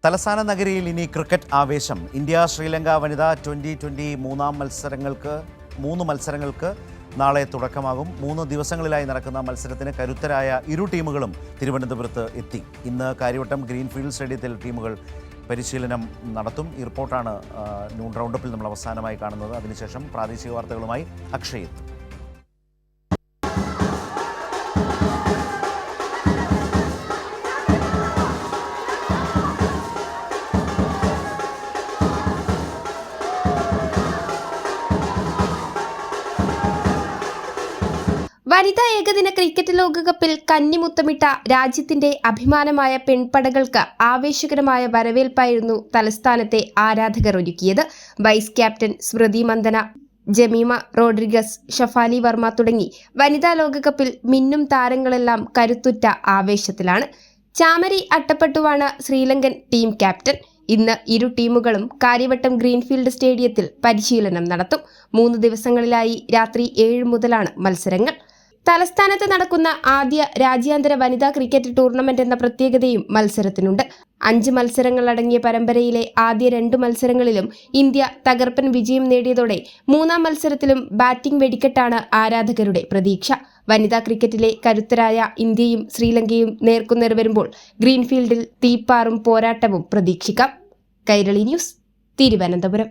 തലസ്ഥാന നഗരിയിൽ ഇനി ക്രിക്കറ്റ് ആവേശം. ഇന്ത്യ ശ്രീലങ്ക വനിതാ T20 മൂന്ന് മത്സരങ്ങൾക്ക് നാളെ തുടക്കമാകും. 3 ദിവസങ്ങളിലായി നടക്കുന്ന മത്സരത്തിന് കരുത്തരായ ഇരു ടീമുകളും തിരുവനന്തപുരത്ത് എത്തി. ഇന്ന് കാര്യവട്ടം ഗ്രീൻഫീൽഡ് സ്റ്റേഡിയത്തിൽ ടീമുകൾ പരിശീലനം നടത്തും. ഈ റിപ്പോർട്ടാണ് നൂൺ റൗണ്ടപ്പിൽ നമ്മൾ അവസാനമായി കാണുന്നത്. അതിനുശേഷം പ്രാദേശിക വാർത്തകളുമായി അക്ഷയ്. വനിതാ ഏകദിന ക്രിക്കറ്റ് ലോകകപ്പിൽ കന്നിമുത്തമിട്ട രാജ്യത്തിന്റെ അഭിമാനമായ പെൺപടകൾക്ക് ആവേശകരമായ വരവേൽപ്പായിരുന്നു തലസ്ഥാനത്തെ ആരാധകർ ഒരുക്കിയത്. വൈസ് ക്യാപ്റ്റൻ സ്മൃതി മന്ദന, ജമീമ റോഡ്രിഗസ്, ഷഫാലി വർമ്മ തുടങ്ങി വനിതാ ലോകകപ്പിൽ മിന്നും താരങ്ങളെല്ലാം കരുത്തുറ്റ ആവേശത്തിലാണ്. ചാമരി അട്ടപ്പട്ടുവാണ് ശ്രീലങ്കൻ ടീം ക്യാപ്റ്റൻ. ഇന്ന് ഇരു ടീമുകളും കാര്യവട്ടം ഗ്രീൻഫീൽഡ് സ്റ്റേഡിയത്തിൽ പരിശീലനം നടത്തും. 3 ദിവസങ്ങളിലായി രാത്രി 7 മുതലാണ് മത്സരങ്ങൾ. തലസ്ഥാനത്ത് നടക്കുന്ന ആദ്യ രാജ്യാന്തര വനിതാ ക്രിക്കറ്റ് ടൂർണമെന്റ് എന്ന പ്രത്യേകതയും മത്സരത്തിനുണ്ട്. 5 മത്സരങ്ങൾ അടങ്ങിയ പരമ്പരയിലെ ആദ്യ 2 മത്സരങ്ങളിലും ഇന്ത്യ തകർപ്പൻ വിജയം നേടിയതോടെ 3-ാം മത്സരത്തിലും ബാറ്റിംഗ് വെടിക്കെട്ടാണ് ആരാധകരുടെ പ്രതീക്ഷ. വനിതാ ക്രിക്കറ്റിലെ കരുത്തരായ ഇന്ത്യയും ശ്രീലങ്കയും നേർക്കുനേർ വരുമ്പോൾ ഗ്രീൻഫീൽഡിൽ തീപ്പാറും പോരാട്ടവും പ്രതീക്ഷിക്കാം. കൈരളി ന്യൂസ്, തിരുവനന്തപുരം.